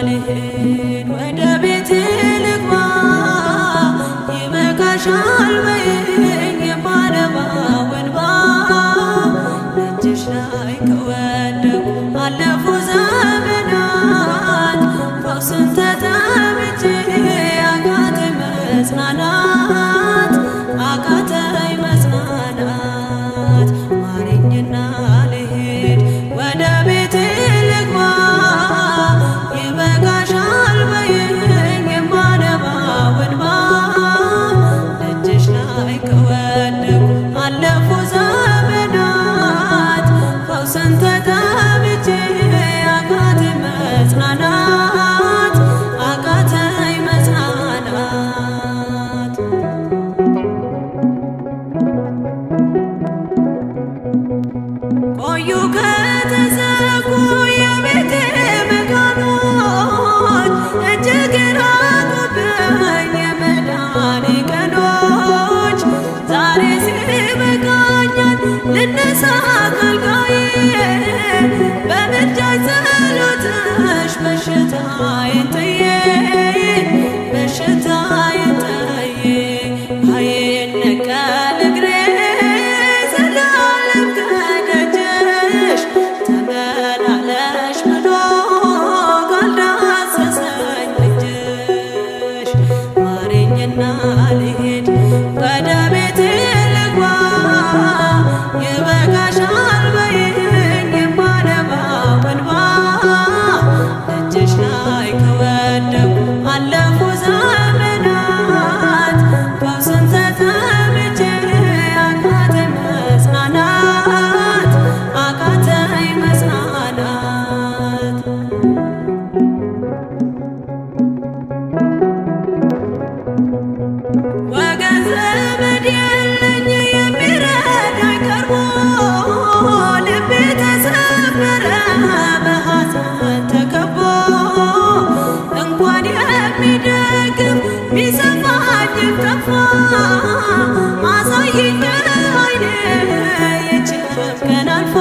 ልሂድ ወደ ቤት ልግባ ይበቃሻል በይኝ የማነባው እንባ ደጅሽ ላይ ከወደቁ አለፉ ዘመናት ፈውስን ተጠምቼ አቃተኝ መጽናናት አቃተኝ መጽናናት ማረኝና ልሂድ ወደ ቤት ልግባ ይበቃሻል በይኝ የማነባው እንባ ደጅሽ ላይ ከወደቁ አለፉ ዘመናት ፈውስን ተጠምቼ አቃተኝ መጽናናት አቃተኝ መጽናናት ወገን ዘመድ የለኝ የሚረዳኝ ቀርቦ ልቤ ተሰበረ በሐዘን ተከቦ እንኳን የሚደግፍ ቢሰማኝም ጠፋ አሳየኝ አይኔ የችም ቀን አልፋ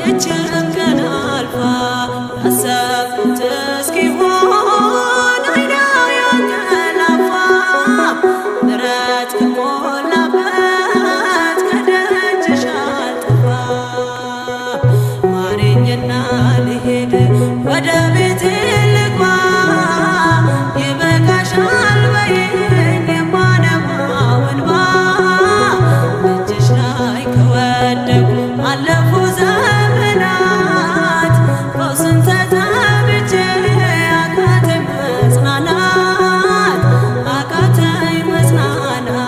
የችም ቀን አልፋ ያሰብኩት እስኪሆን አይኔ ያንቀላፋ ምሕረት ከሞላበት ከደጅሽ አልጠፋ ማረኝና ልሄድ ወደ ቤቴ ልግባ ይበቃሻል በይኝ የማነባው እንባ እጅሽ ላይ ከወደቁ አለፉ ዘመናት ፈውስን ተጠብቼ አቃተኝ መጽናናት አቃተኝ መጽናናት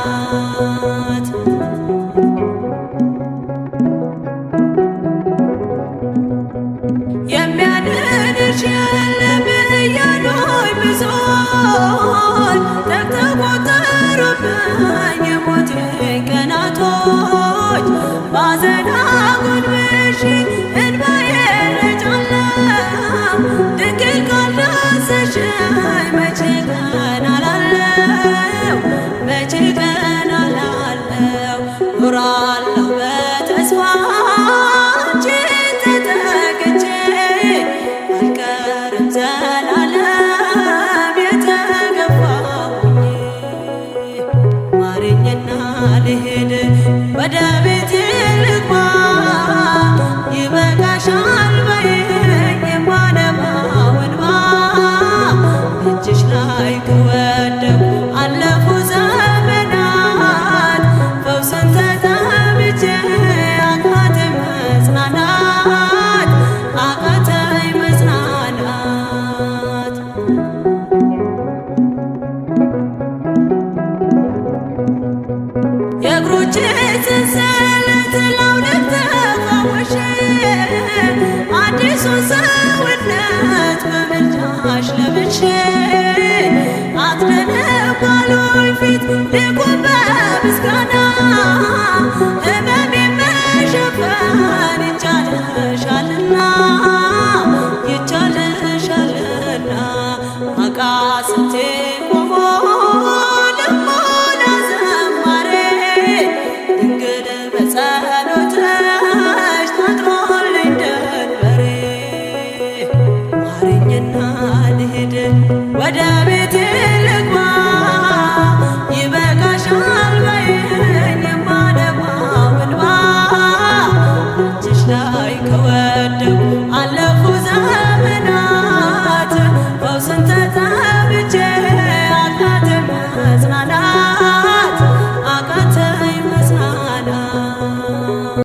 የሚያድንሽ የለም እያሉኝ ብዙዎች ተቆጠሩብኝ የሞቴ ቀናቶች ባዘን አጎንብሼ እንባዬን ረጫለሁ ድንግል ካልዳሰሽኝ መቼ ቀን አላለው መቼ ቀን አላለው ኖራለሁ በተስፋ አንቺን ተጠግቼ አልቀርም ዘላለም የተገፋሁኝ ማረኝና ልሄድ ወደ ቤቴ ልግባ ይበቃሻል በይኝ የማነባው እንባ እጅሽ ላይ ከወደቁ አለፉ ዘመናት ፈውስን ተጠብቼ አቃተኝ መጽናናት አቃተኝ መጽናናት የእግሮቼ ሰንሰለት ላውልቅ ተፈውሼ አዲሱን ሰውነት በምልጃሽ ለብሼ አትደነባሉኝ ፊት ልቁም በምስጋና ሕመሜን መሸፈን ይቻልሻልና ይቻልሻልና አቃስቴ ቆሞ ልሞላ ዘማሬ ድንግል በጸሎትሽ ታጥሮልኝ ደንበሬ ማረኝና ልሄድ ወደ ቤቴ ልግባ ይበቃሻል በይኝ የማነባው እንባ እጅሽ ላይ ከወደቁ አለ